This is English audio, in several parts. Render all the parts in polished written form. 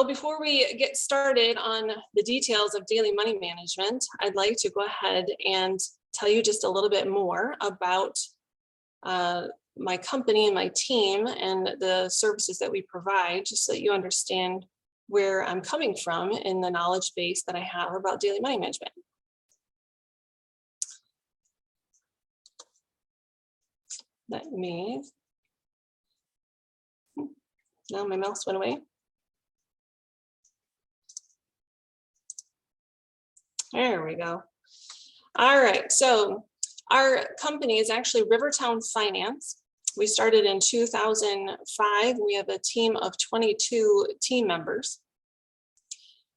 So before we get started on the details of daily money management, I'd like to go ahead and tell you just a little bit more about my company and my team and the services that we provide, just so that you understand where I'm coming from in the knowledge base that I have about daily money management. Let me, now my mouse went away. There we go. All right, so our company is actually Rivertown Finance. We started in 2005. We have a team of 22 team members.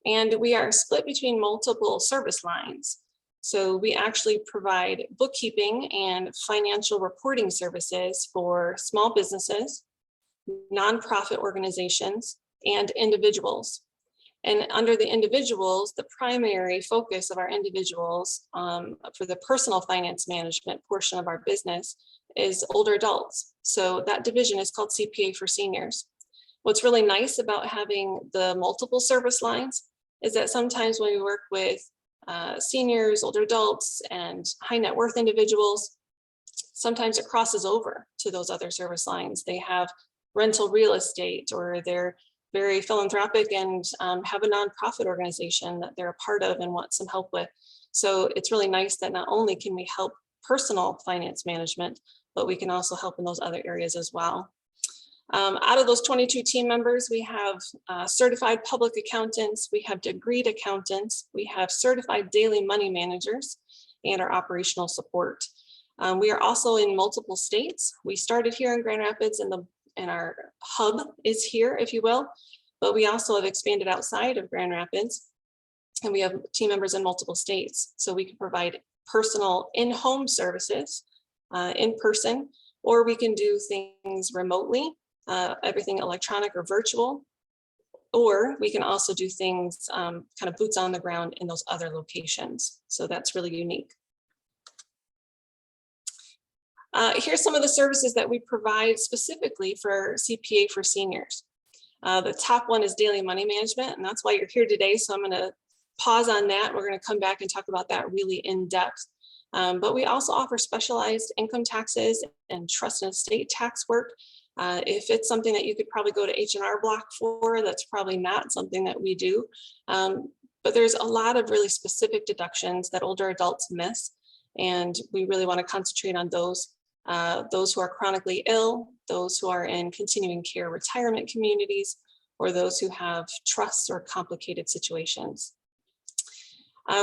And we are split between multiple service lines. So we actually provide bookkeeping and financial reporting services for small businesses, nonprofit organizations, and individuals. And under the individuals, the primary focus of our individuals for the personal finance management portion of our business is older adults. So that division is called CPA for Seniors. What's really nice about having the multiple service lines is that sometimes when we work with seniors, older adults, and high net worth individuals, sometimes it crosses over to those other service lines. They have rental real estate, or they're very philanthropic and have a nonprofit organization that they're a part of and want some help with. So it's really nice that not only can we help personal finance management, but we can also help in those other areas as well. Out of those 22 team members, we have certified public accountants, we have degreed accountants, we have certified daily money managers, and our operational support. We are also in multiple states. We started here in Grand Rapids, and our hub is here, if you will, but we also have expanded outside of Grand Rapids, and we have team members in multiple states. So we can provide personal in-home services in person, or we can do things remotely, everything electronic or virtual, or we can also do things kind of boots on the ground in those other locations. So that's really unique. Here's some of the services that we provide specifically for CPA for Seniors. The top one is daily money management, and that's why you're here today. So I'm going to pause on that. We're going to come back and talk about that really in depth. But we also offer specialized income taxes and trust and estate tax work. If it's something that you could probably go to H&R Block for, that's probably not something that we do. But there's a lot of really specific deductions that older adults miss, and we really want to concentrate on those who are chronically ill, those who are in continuing care retirement communities, or those who have trusts or complicated situations.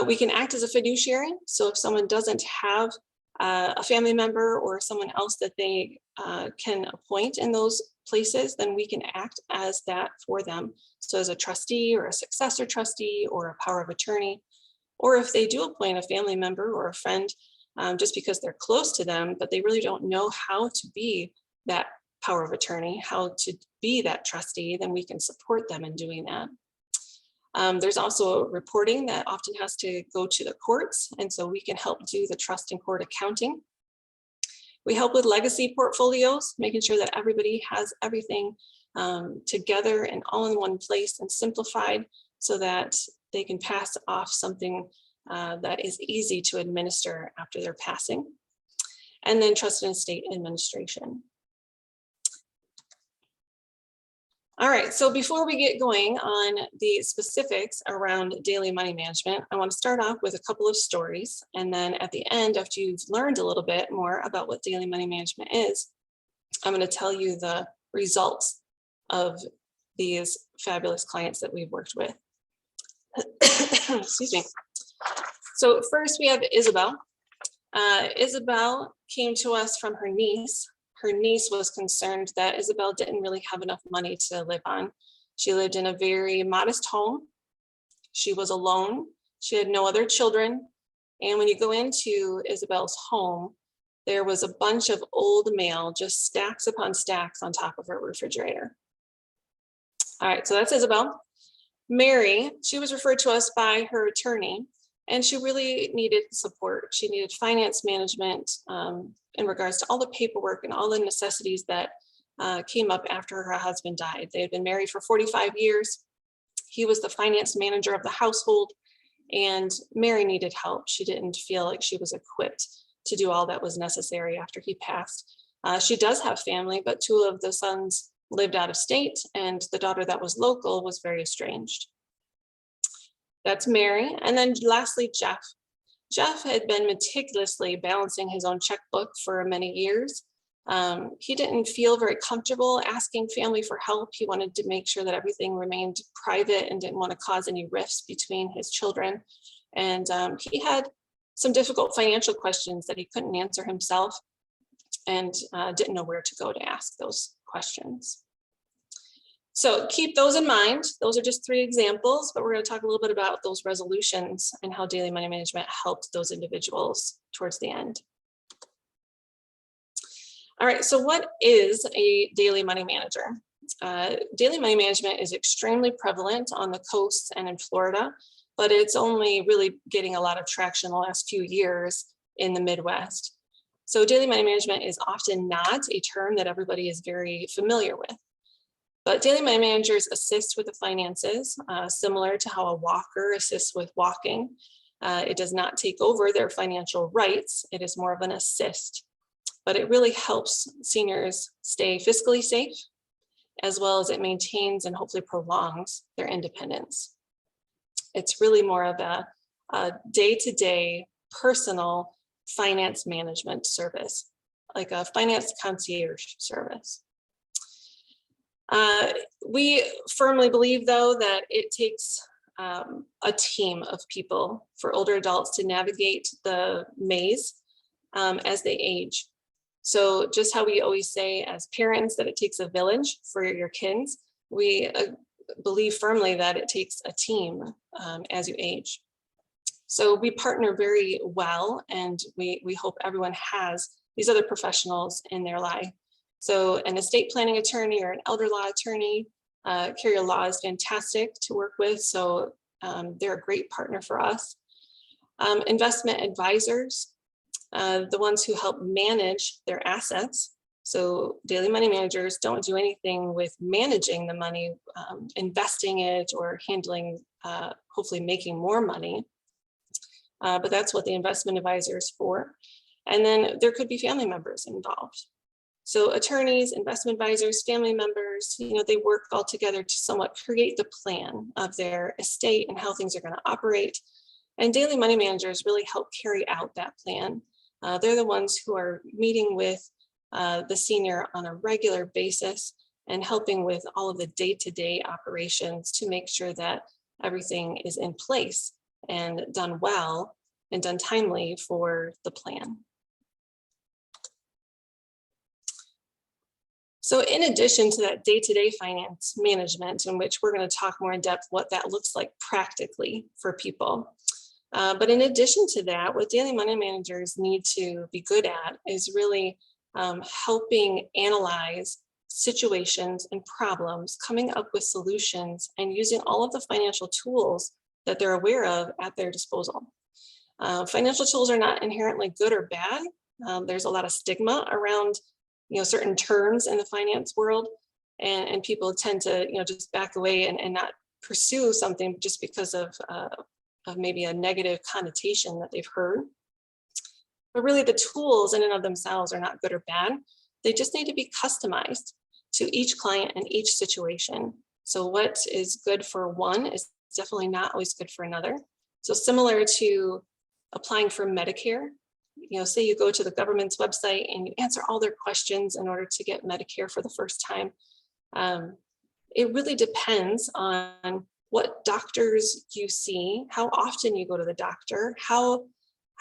We can act as a fiduciary. So if someone doesn't have a family member or someone else that they can appoint in those places, then we can act as that for them. So as a trustee or a successor trustee or a power of attorney, or if they do appoint a family member or a friend, just because they're close to them, but they really don't know how to be that power of attorney, how to be that trustee, then we can support them in doing that. There's also reporting that often has to go to the courts, and so we can help do the trust and court accounting. We help with legacy portfolios, making sure that everybody has everything together and all in one place and simplified so that they can pass off something that is easy to administer after their passing. And then trust and estate administration. All right, so before we get going on the specifics around daily money management, I want to start off with a couple of stories. And then at the end, after you've learned a little bit more about what daily money management is, I'm going to tell you the results of these fabulous clients that we've worked with. Excuse me. So first we have Isabel. Isabel came to us from her niece. Her niece was concerned that Isabel didn't really have enough money to live on. She lived in a very modest home. She was alone. She had no other children. And when you go into Isabel's home, there was a bunch of old mail, just stacks upon stacks on top of her refrigerator. All right, so that's Isabel. Mary, she was referred to us by her attorney, and she really needed support. She needed finance management in regards to all the paperwork and all the necessities that came up after her husband died. They had been married for 45 years. He was the finance manager of the household, and Mary needed help. She didn't feel like she was equipped to do all that was necessary after he passed. She does have family, but 2 of the sons lived out of state, and the daughter that was local was very estranged. That's Mary. And then lastly, Jeff. Jeff had been meticulously balancing his own checkbook for many years. He didn't feel very comfortable asking family for help. He wanted to make sure that everything remained private and didn't want to cause any rifts between his children. And he had some difficult financial questions that he couldn't answer himself, and didn't know where to go to ask those questions. So keep those in mind. Those are just 3 examples, but we're going to talk a little bit about those resolutions and how daily money management helped those individuals towards the end. All right, so what is a daily money manager? Daily money management is extremely prevalent on the coast and in Florida, but it's only really getting a lot of traction in the last few years in the Midwest. So daily money management is often not a term that everybody is very familiar with. But daily money managers assist with the finances, similar to how a walker assists with walking. It does not take over their financial rights. It is more of an assist, but it really helps seniors stay fiscally safe, as well as it maintains and hopefully prolongs their independence. It's really more of a day-to-day personal finance management service, like a finance concierge service. We firmly believe, though, that it takes a team of people for older adults to navigate the maze as they age. So just how we always say as parents that it takes a village for your kids, we believe firmly that it takes a team as you age. So we partner very well, and we hope everyone has these other professionals in their life. So an estate planning attorney or an elder law attorney, Carrier Law is fantastic to work with. So they're a great partner for us. Investment advisors, the ones who help manage their assets. So daily money managers don't do anything with managing the money, investing it or handling, hopefully making more money. But that's what the investment advisor is for. And then there could be family members involved. So attorneys, investment advisors, family members, they work all together to somewhat create the plan of their estate and how things are going to operate. And daily money managers really help carry out that plan. They're the ones who are meeting with the senior on a regular basis and helping with all of the day-to-day operations to make sure that everything is in place and done well and done timely for the plan. So in addition to that day-to-day finance management, in which we're going to talk more in depth what that looks like practically for people. But in addition to that, what daily money managers need to be good at is really helping analyze situations and problems, coming up with solutions, and using all of the financial tools that they're aware of at their disposal. Financial tools are not inherently good or bad. There's a lot of stigma around certain terms in the finance world, and people tend to just back away and not pursue something just because of maybe a negative connotation that they've heard. But really the tools in and of themselves are not good or bad. They just need to be customized to each client and each situation. So what is good for one is definitely not always good for another. So similar to applying for Medicare, say you go to the government's website and you answer all their questions in order to get Medicare for the first time. It really depends on what doctors you see, how often you go to the doctor, how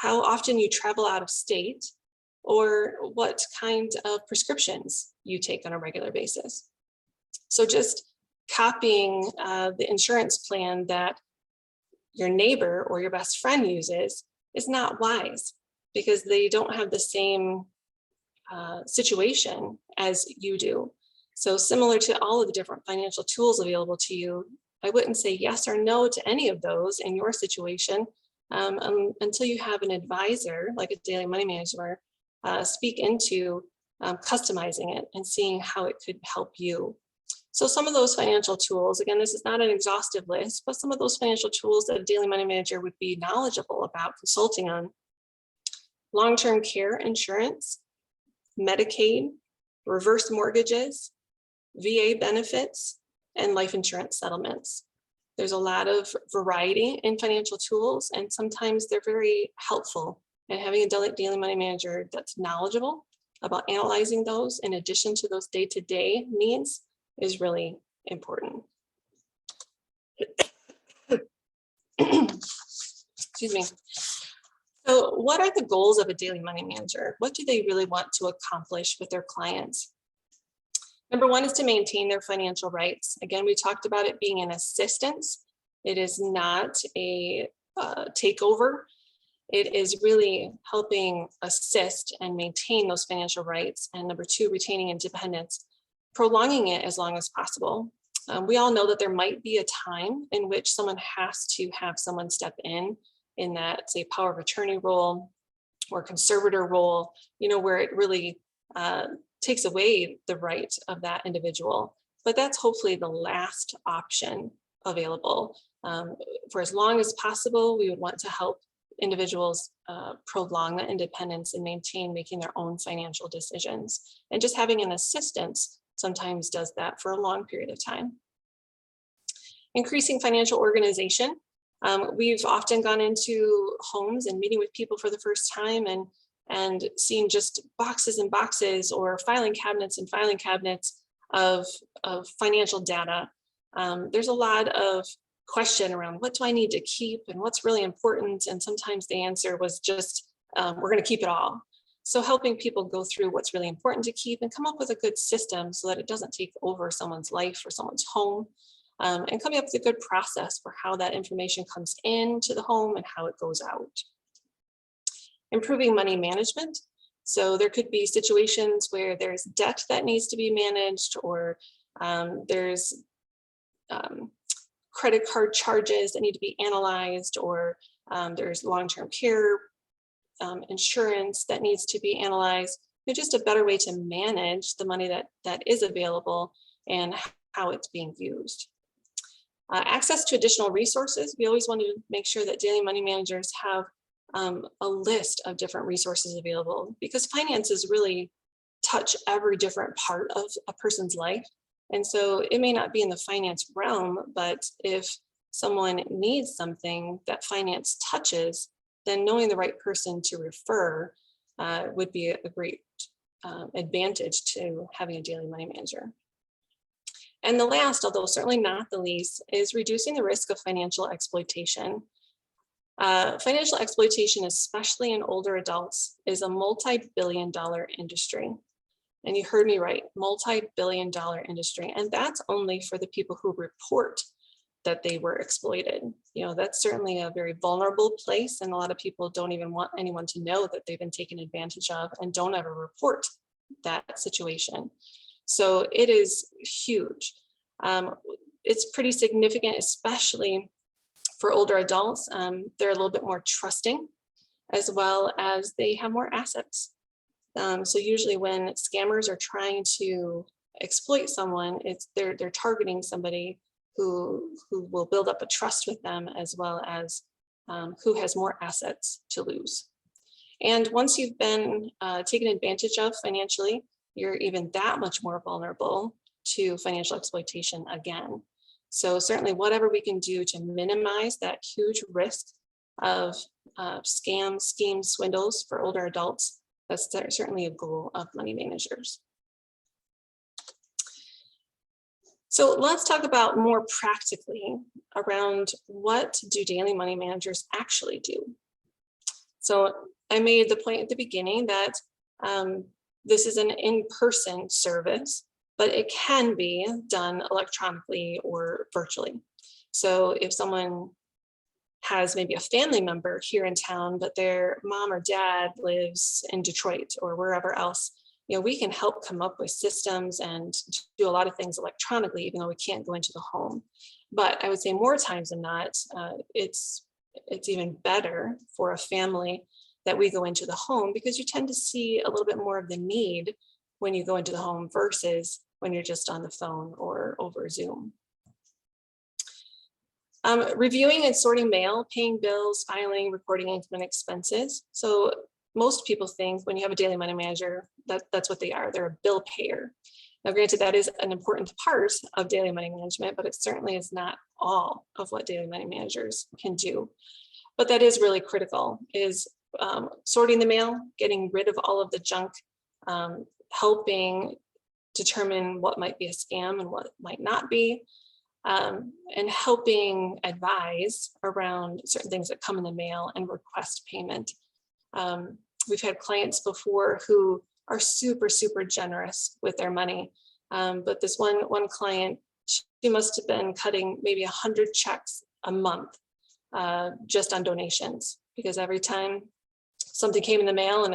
often you travel out of state, or what kind of prescriptions you take on a regular basis. So just copying the insurance plan that your neighbor or your best friend uses is not wise, because they don't have the same situation as you do. So similar to all of the different financial tools available to you, I wouldn't say yes or no to any of those in your situation until you have an advisor, like a daily money manager, speak into customizing it and seeing how it could help you. So some of those financial tools, again, this is not an exhaustive list, but some of those financial tools that a daily money manager would be knowledgeable about consulting on: long-term care insurance, Medicaid, reverse mortgages, VA benefits, and life insurance settlements. There's a lot of variety in financial tools, and sometimes they're very helpful. And having a daily money manager that's knowledgeable about analyzing those in addition to those day-to-day needs is really important. Excuse me. So what are the goals of a daily money manager? What do they really want to accomplish with their clients? Number one is to maintain their financial rights. Again, we talked about it being an assistance. It is not a takeover. It is really helping assist and maintain those financial rights. And number two, retaining independence, prolonging it as long as possible. We all know that there might be a time in which someone has to have someone step in that, say, power of attorney role or conservator role, where it really takes away the right of that individual. But that's hopefully the last option available. For as long as possible, we would want to help individuals prolong that independence and maintain making their own financial decisions. And just having an assistance sometimes does that for a long period of time. Increasing financial organization. We've often gone into homes and meeting with people for the first time and seeing just boxes and boxes or filing cabinets and filing cabinets of financial data. There's a lot of question around what do I need to keep and what's really important. And sometimes the answer was just, we're going to keep it all. So helping people go through what's really important to keep and come up with a good system so that it doesn't take over someone's life or someone's home, and coming up with a good process for how that information comes into the home and how it goes out. Improving money management. So there could be situations where there's debt that needs to be managed, or there's credit card charges that need to be analyzed, or there's long-term care insurance that needs to be analyzed. It's just a better way to manage the money that is available and how it's being used. Access to additional resources. We always want to make sure that daily money managers have a list of different resources available, because finances really touch every different part of a person's life. And so it may not be in the finance realm, but if someone needs something that finance touches, then knowing the right person to refer would be a great advantage to having a daily money manager. And the last, although certainly not the least, is reducing the risk of financial exploitation. Financial exploitation, especially in older adults, is a multi-billion-dollar industry. And you heard me right, multi-billion-dollar industry. And that's only for the people who report that they were exploited. That's certainly a very vulnerable place, and a lot of people don't even want anyone to know that they've been taken advantage of and don't ever report that situation. So it is huge. It's pretty significant, especially for older adults. They're a little bit more trusting, as well as they have more assets. So usually when scammers are trying to exploit someone, they're targeting somebody who will build up a trust with them, as well as who has more assets to lose. And once you've been taken advantage of financially, you're even that much more vulnerable to financial exploitation again. So certainly whatever we can do to minimize that huge risk of scams, schemes, swindles for older adults, that's certainly a goal of money managers. So let's talk about more practically around what do daily money managers actually do. So I made the point at the beginning that this is an in-person service, but it can be done electronically or virtually. So if someone has maybe a family member here in town, but their mom or dad lives in Detroit or wherever else, we can help come up with systems and do a lot of things electronically, even though we can't go into the home. But I would say more times than not, it's even better for a family that we go into the home, because you tend to see a little bit more of the need when you go into the home versus when you're just on the phone or over Zoom. Reviewing and sorting mail, paying bills, filing, recording income and expenses. So most people think when you have a daily money manager, that's what they are. They're a bill payer. Now, granted, that is an important part of daily money management, but it certainly is not all of what daily money managers can do. But that is really critical, is sorting the mail, getting rid of all of the junk, helping determine what might be a scam and what might not be, and helping advise around certain things that come in the mail and request payment. We've had clients before who are super, super generous with their money. But this one client, she must have been cutting maybe 100 checks a month just on donations, because every time something came in the mail and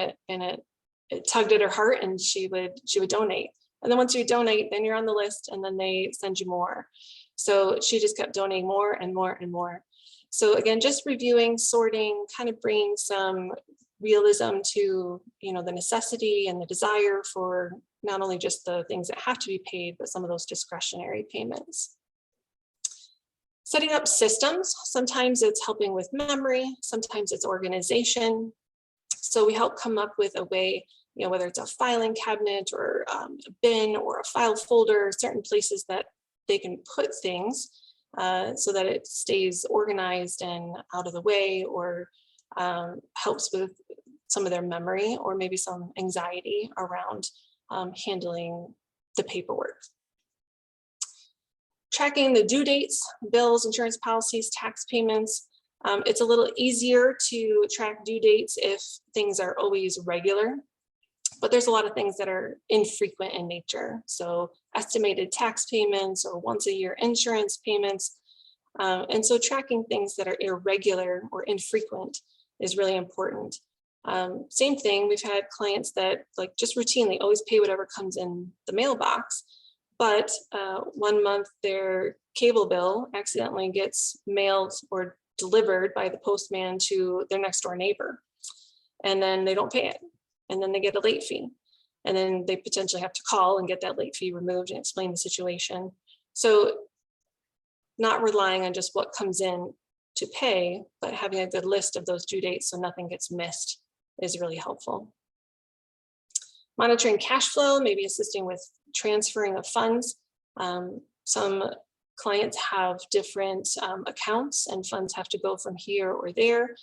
it tugged at her heart, and she would donate. And then once you donate, then you're on the list, and then they send you more. So she just kept donating more and more and more. So again, just reviewing, sorting, kind of bringing some realism to, the necessity and the desire for not only just the things that have to be paid, but some of those discretionary payments. Setting up systems. Sometimes it's helping with memory, sometimes it's organization. So we help come up with a way, whether it's a filing cabinet or a bin or a file folder, certain places that they can put things so that it stays organized and out of the way, or helps with some of their memory, or maybe some anxiety around handling the paperwork. Tracking the due dates, bills, insurance policies, tax payments. It's a little easier to track due dates if things are always regular, but there's a lot of things that are infrequent in nature. So estimated tax payments or once a year insurance payments. And so tracking things that are irregular or infrequent is really important. Same thing, we've had clients that just routinely always pay whatever comes in the mailbox, but 1 month their cable bill accidentally gets mailed or delivered by the postman to their next door neighbor, and then they don't pay it, and then they get a late fee, and then they potentially have to call and get that late fee removed and explain the situation. So not relying on just what comes in to pay, but having a good list of those due dates so nothing gets missed is really helpful. Monitoring cash flow, maybe assisting with transferring of funds. Some clients have different accounts, and funds have to go from here or there,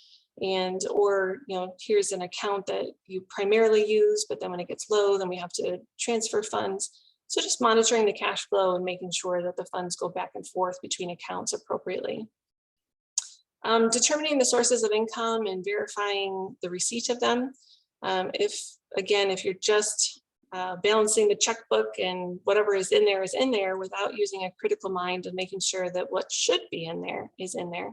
or here's an account that you primarily use, but then when it gets low, then we have to transfer funds. So just monitoring the cash flow and making sure that the funds go back and forth between accounts appropriately. Determining the sources of income and verifying the receipt of them. If you're just balancing the checkbook and whatever is in there without using a critical mind of making sure that what should be in there is in there,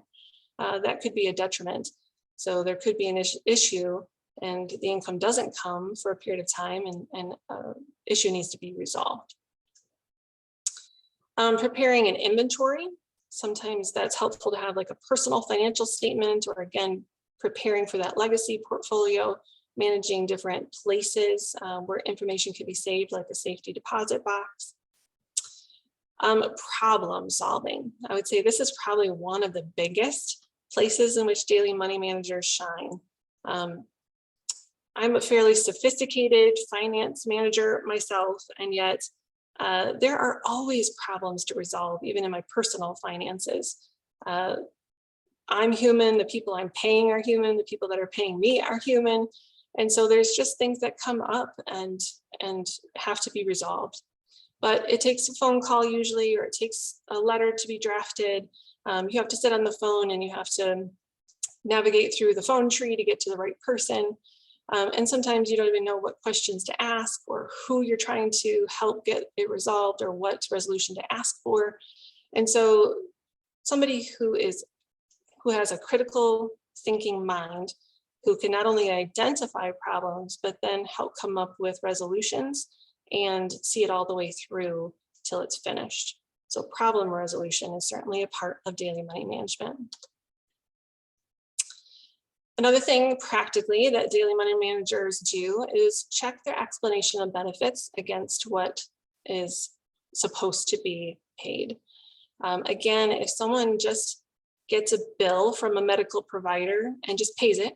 that could be a detriment. So there could be an issue and the income doesn't come for a period of time, and issue needs to be resolved. Preparing an inventory. Sometimes that's helpful to have a personal financial statement, or again, preparing for that legacy portfolio, managing different places where information could be saved, like a safety deposit box. Problem solving. I would say this is probably one of the biggest places in which daily money managers shine. I'm a fairly sophisticated finance manager myself, and yet there are always problems to resolve, even in my personal finances. I'm human, the people I'm paying are human, the people that are paying me are human. And so there's just things that come up and have to be resolved. But it takes a phone call usually, or it takes a letter to be drafted. You have to sit on the phone and you have to navigate through the phone tree to get to the right person. And sometimes you don't even know what questions to ask, or who you're trying to help get it resolved, or what resolution to ask for. And so somebody who has a critical thinking mind, who can not only identify problems, but then help come up with resolutions and see it all the way through till it's finished. So problem resolution is certainly a part of daily money management. Another thing practically that daily money managers do is check their explanation of benefits against what is supposed to be paid. Again, if someone just gets a bill from a medical provider and just pays it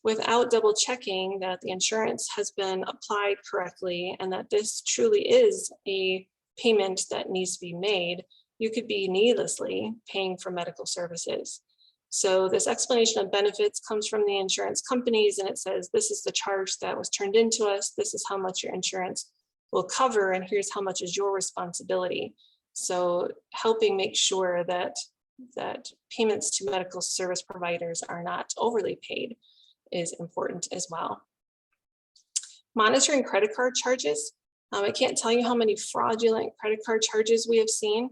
without double checking that the insurance has been applied correctly and that this truly is a payment that needs to be made, you could be needlessly paying for medical services. So this explanation of benefits comes from the insurance companies, and it says, this is the charge that was turned into us. This is how much your insurance will cover, and here's how much is your responsibility. So helping make sure that payments to medical service providers are not overly paid is important as well. Monitoring credit card charges. I can't tell you how many fraudulent credit card charges we have seen.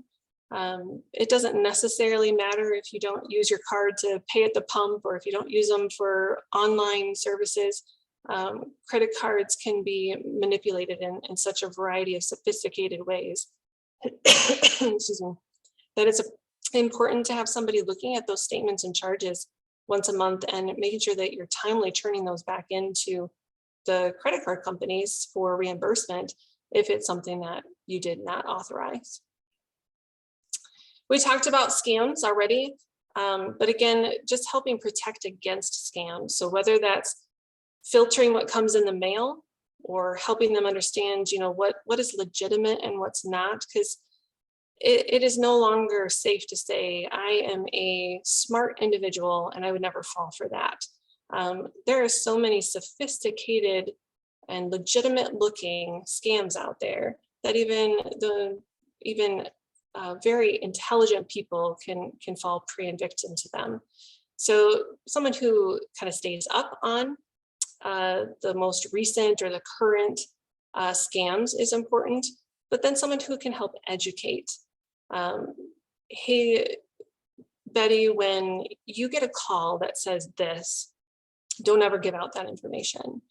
It doesn't necessarily matter if you don't use your card to pay at the pump or if you don't use them for online services. Credit cards can be manipulated in such a variety of sophisticated ways. Excuse me. That it's important to have somebody looking at those statements and charges once a month and making sure that you're timely turning those back into the credit card companies for reimbursement if it's something that you did not authorize. We talked about scams already, but again, just helping protect against scams. So whether that's filtering what comes in the mail or helping them understand, what is legitimate and what's not, because it is no longer safe to say, I am a smart individual and I would never fall for that. There are so many sophisticated and legitimate looking scams out there that even very intelligent people can fall prey and victim to them. So someone who kind of stays up on the most recent or the current scams is important, but then someone who can help educate. Hey, Betty, when you get a call that says this, don't ever give out that information.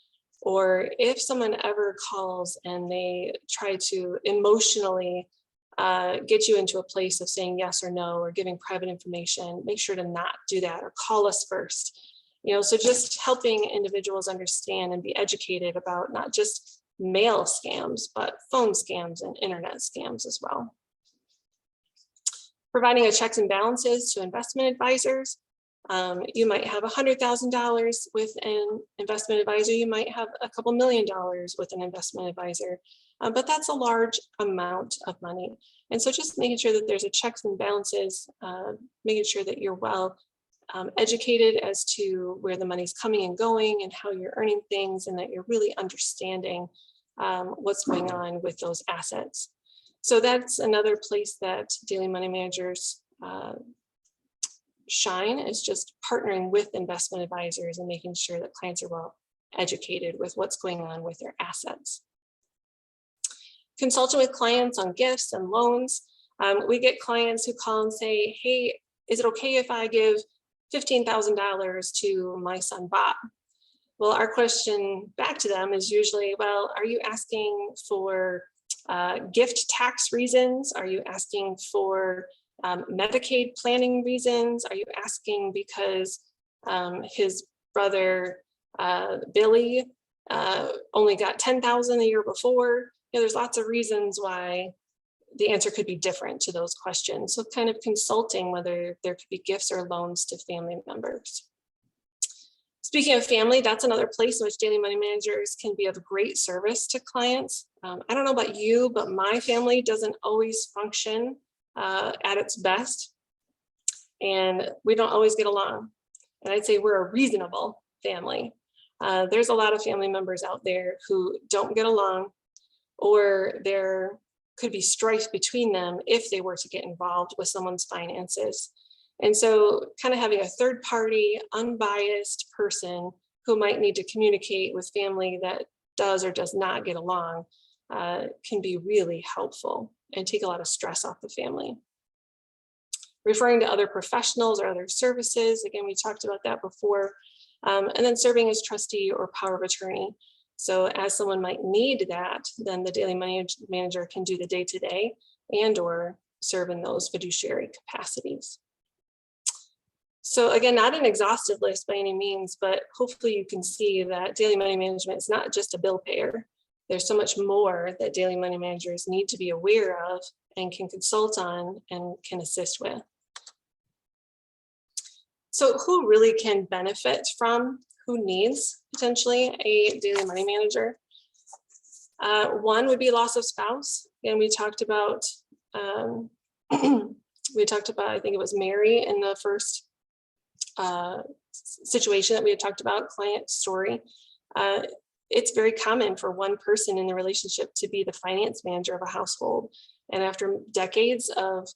Or if someone ever calls and they try to emotionally get you into a place of saying yes or no or giving private information, make sure to not do that or call us first. So just helping individuals understand and be educated about not just mail scams, but phone scams and internet scams as well. Providing a checks and balances to investment advisors. You might have $100,000 with an investment advisor. You might have a couple $1 million with an investment advisor, but that's a large amount of money. And so just making sure that there's a checks and balances, making sure that you're well educated as to where the money's coming and going and how you're earning things, and that you're really understanding what's going on with those assets. So that's another place that daily money managers shine, is just partnering with investment advisors and making sure that clients are well educated with what's going on with their assets. Consulting with clients on gifts and loans. We get clients who call and say, hey, is it okay if I give $15,000 to my son, Bob? Well, our question back to them is usually, well, are you asking for gift tax reasons? Are you asking for Medicaid planning reasons? Are you asking because his brother Billy only got $10,000 the year before? There's lots of reasons why the answer could be different to those questions. So kind of consulting whether there could be gifts or loans to family members. Speaking of family, that's another place in which daily money managers can be of great service to clients. I don't know about you, but my family doesn't always function at its best, and we don't always get along. And I'd say we're a reasonable family. There's a lot of family members out there who don't get along, or there could be strife between them if they were to get involved with someone's finances. And so kind of having a third party, unbiased person who might need to communicate with family that does or does not get along can be really helpful and take a lot of stress off the family. Referring to other professionals or other services, again, we talked about that before, and then serving as trustee or power of attorney. So as someone might need that, then the daily money manager can do the day-to-day and or serve in those fiduciary capacities. So again, not an exhaustive list by any means, but hopefully you can see that daily money management is not just a bill payer. there's so much more that daily money managers need to be aware of and can consult on and can assist with. So who really can benefit from, who needs potentially a daily money manager? One would be loss of spouse. And we talked about, I think it was Mary in the first situation that we had talked about, client story. It's very common for one person in the relationship to be the finance manager of a household. And after decades of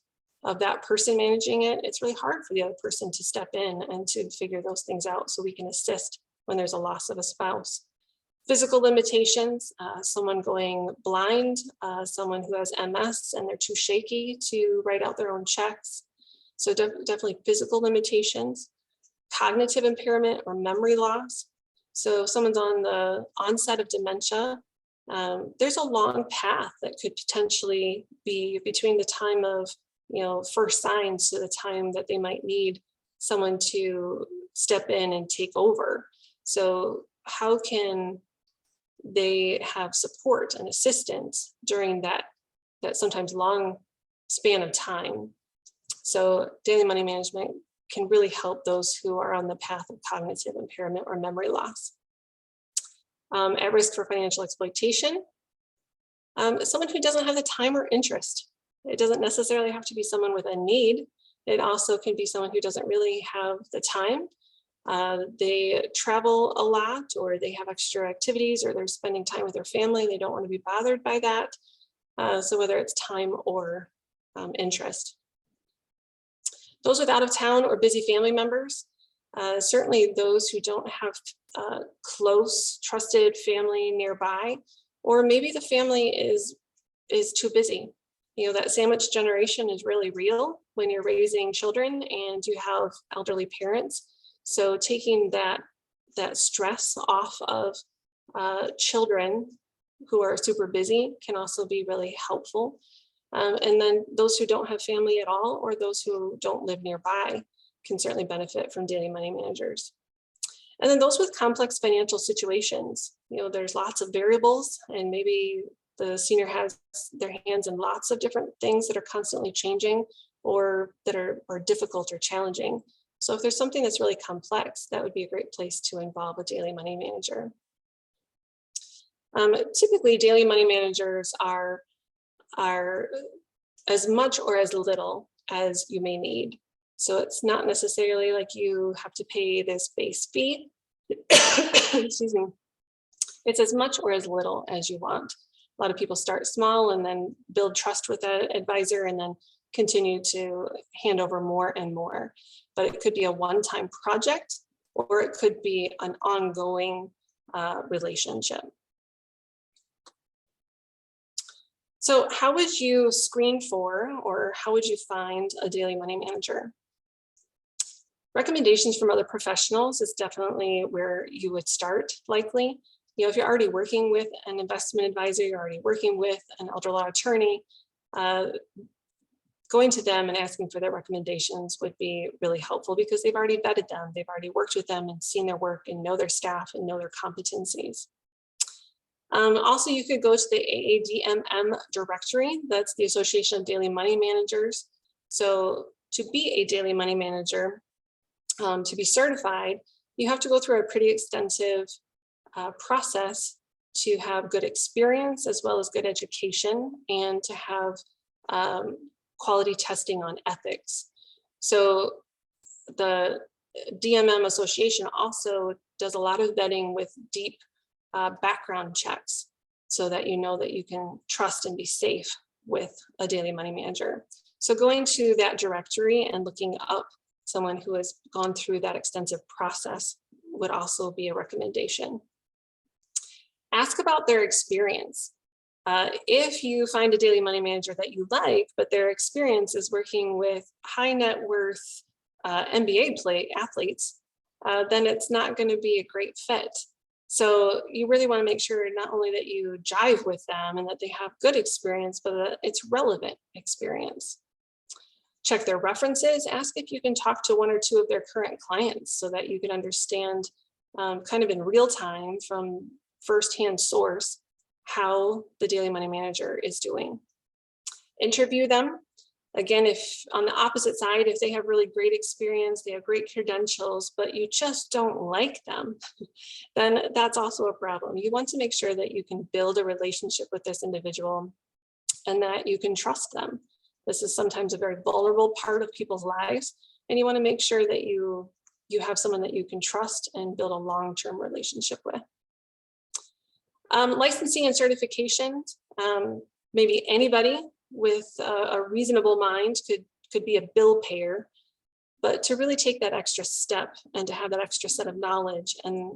that person managing it, it's really hard for the other person to step in and to figure those things out so we can assist when there's a loss of a spouse. Physical limitations, someone going blind, someone who has MS and they're too shaky to write out their own checks. So definitely physical limitations. Cognitive impairment or memory loss. So if someone's on the onset of dementia, there's a long path that could potentially be between the time of first signs to the time that they might need someone to step in and take over. So how can they have support and assistance during that sometimes long span of time? So daily money management can really help those who are on the path of cognitive impairment or memory loss. At risk for financial exploitation, someone who doesn't have the time or interest. It doesn't necessarily have to be someone with a need. It also can be someone who doesn't really have the time. They travel a lot, or they have extra activities, or they're spending time with their family. They don't want to be bothered by that. So whether it's time or interest. Those with out of town or busy family members, certainly those who don't have close, trusted family nearby, or maybe the family is too busy. That sandwich generation is really real when you're raising children and you have elderly parents. So taking that stress off of children who are super busy can also be really helpful. And then those who don't have family at all, or those who don't live nearby, can certainly benefit from daily money managers. And then those with complex financial situations, there's lots of variables, and maybe the senior has their hands in lots of different things that are constantly changing or that are difficult or challenging. So if there's something that's really complex, that would be a great place to involve a daily money manager. Typically, daily money managers are as much or as little as you may need. So it's not necessarily like you have to pay this base fee. Excuse me. It's as much or as little as you want. A lot of people start small and then build trust with an advisor and then continue to hand over more and more. But it could be a one-time project, or it could be an ongoing relationship. So how would you screen for, or how would you find a daily money manager? Recommendations from other professionals is definitely where you would start, likely. If you're already working with an investment advisor, you're already working with an elder law attorney, going to them and asking for their recommendations would be really helpful because they've already vetted them. They've already worked with them and seen their work and know their staff and know their competencies. Also, you could go to the AADMM directory. That's the Association of Daily Money Managers. So to be a daily money manager, to be certified, you have to go through a pretty extensive process to have good experience as well as good education, and to have quality testing on ethics. So the DMM Association also does a lot of vetting with deep background checks so that you know that you can trust and be safe with a daily money manager. So going to that directory and looking up someone who has gone through that extensive process would also be a recommendation. Ask about their experience. If you find a daily money manager that you like, but their experience is working with high net worth NBA athletes, then it's not going to be a great fit. So you really want to make sure not only that you jive with them and that they have good experience, but that it's relevant experience. Check their references. Ask if you can talk to one or two of their current clients so that you can understand kind of in real time from firsthand source how the daily money manager is doing. Interview them. Again, if on the opposite side, if they have really great experience, they have great credentials, but you just don't like them, then that's also a problem. You want to make sure that you can build a relationship with this individual and that you can trust them. This is sometimes a very vulnerable part of people's lives, and you want to make sure that you have someone that you can trust and build a long-term relationship with. Licensing and certifications, maybe anybody with a reasonable mind could be a bill payer, but to really take that extra step and to have that extra set of knowledge, and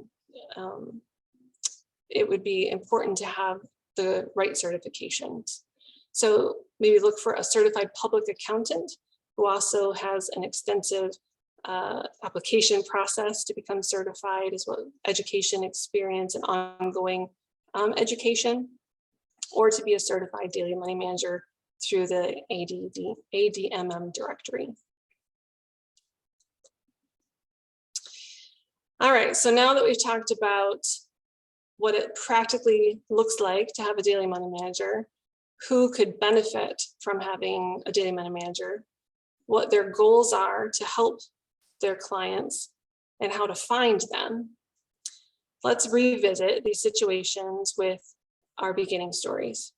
it would be important to have the right certifications. So maybe look for a certified public accountant who also has an extensive application process to become certified, as well as education experience and ongoing education, or to be a certified daily money manager through the ADMM directory. All right, so now that we've talked about what it practically looks like to have a daily money manager, who could benefit from having a daily money manager, what their goals are to help their clients, and how to find them, let's revisit these situations with our beginning stories.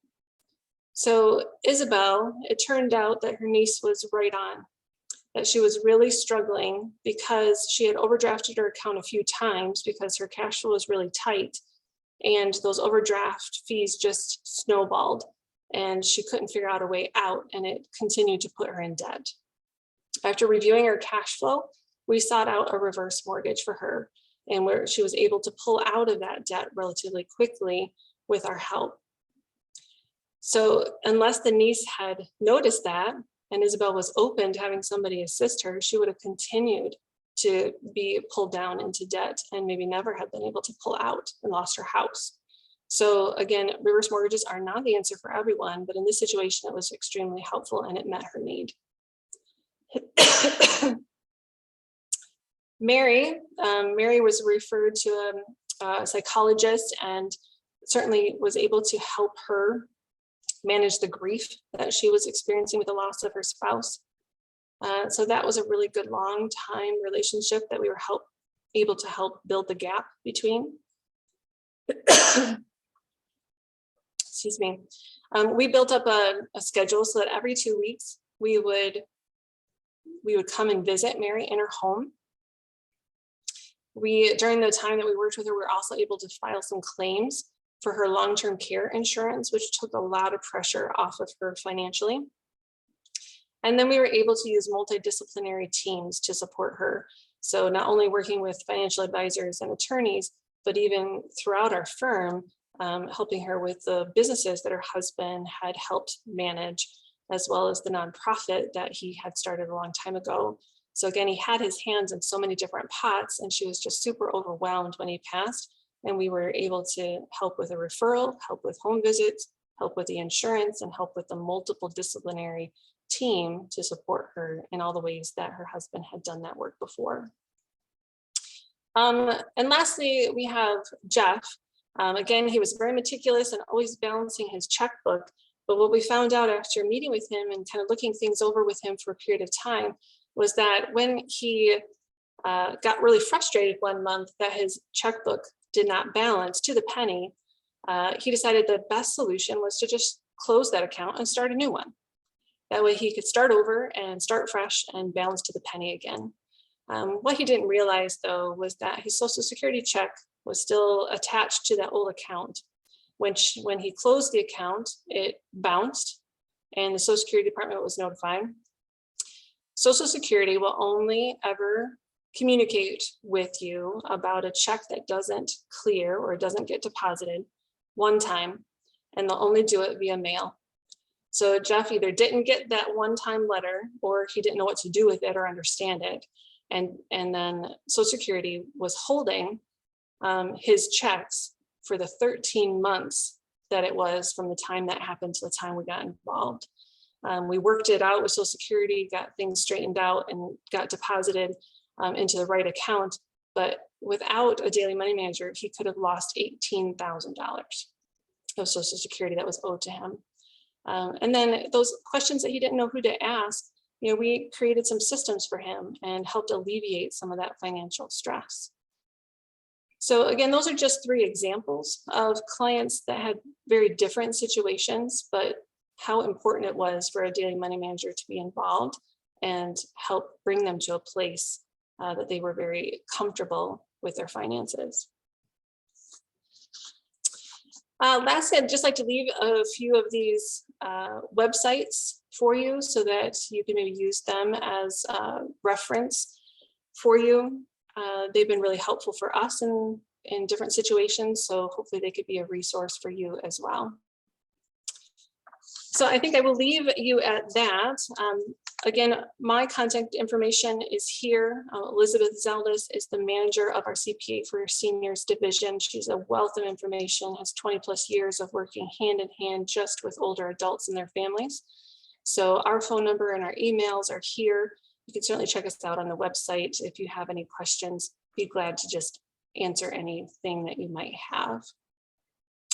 So Isabel, it turned out that her niece was right on, that she was really struggling because she had overdrafted her account a few times because her cash flow was really tight, and those overdraft fees just snowballed, and she couldn't figure out a way out, and it continued to put her in debt. After reviewing her cash flow, we sought out a reverse mortgage for her, and where she was able to pull out of that debt relatively quickly with our help. So unless the niece had noticed that, and Isabel was open to having somebody assist her, she would have continued to be pulled down into debt and maybe never have been able to pull out and lost her house. So again, reverse mortgages are not the answer for everyone, but in this situation, it was extremely helpful and it met her need. Mary was referred to a psychologist and certainly was able to help her manage the grief that she was experiencing with the loss of her spouse. So that was a really good long time relationship that we were able to help build the gap between. Excuse me. We built up a schedule so that every 2 weeks we would come and visit Mary in her home. During the time that we worked with her, we were also able to file some claims for her long-term care insurance, which took a lot of pressure off of her financially. And then we were able to use multidisciplinary teams to support her. So not only working with financial advisors and attorneys, but even throughout our firm, helping her with the businesses that her husband had helped manage, as well as the nonprofit that he had started a long time ago. So again, he had his hands in so many different pots, and she was just super overwhelmed when he passed. And we were able to help with a referral, help with home visits, help with the insurance, and help with the multiple disciplinary team to support her in all the ways that her husband had done that work before. And lastly, we have Jeff. Again, he was very meticulous and always balancing his checkbook. But what we found out after meeting with him and kind of looking things over with him for a period of time was that when he got really frustrated one month that his checkbook did not balance to the penny, he decided the best solution was to just close that account and start a new one. That way he could start over and start fresh and balance to the penny again. What he didn't realize though was that his Social Security check was still attached to that old account. When he closed the account, it bounced and the Social Security department was notified. Social Security will only ever communicate with you about a check that doesn't clear or doesn't get deposited one time, and they'll only do it via mail. So Jeff either didn't get that one-time letter or he didn't know what to do with it or understand it. And then Social Security was holding his checks for the 13 months that it was from the time that happened to the time we got involved. We worked it out with Social Security, got things straightened out and got deposited into the right account. But without a daily money manager, he could have lost $18,000. of Social Security that was owed to him. And then those questions that he didn't know who to ask, we created some systems for him and helped alleviate some of that financial stress. So again, those are just 3 examples of clients that had very different situations, but how important it was for a daily money manager to be involved and help bring them to a place that they were very comfortable with their finances. Lastly, I'd just like to leave a few of these websites for you so that you can maybe use them as reference for you. They've been really helpful for us in different situations, so hopefully they could be a resource for you as well. So I think I will leave you at that. Again, my contact information is here. Elizabeth Zeldis is the manager of our CPA for Seniors division. She's a wealth of information, has 20+ years of working hand in hand just with older adults and their families. So our phone number and our emails are here. You can certainly check us out on the website. If you have any questions, be glad to just answer anything that you might have.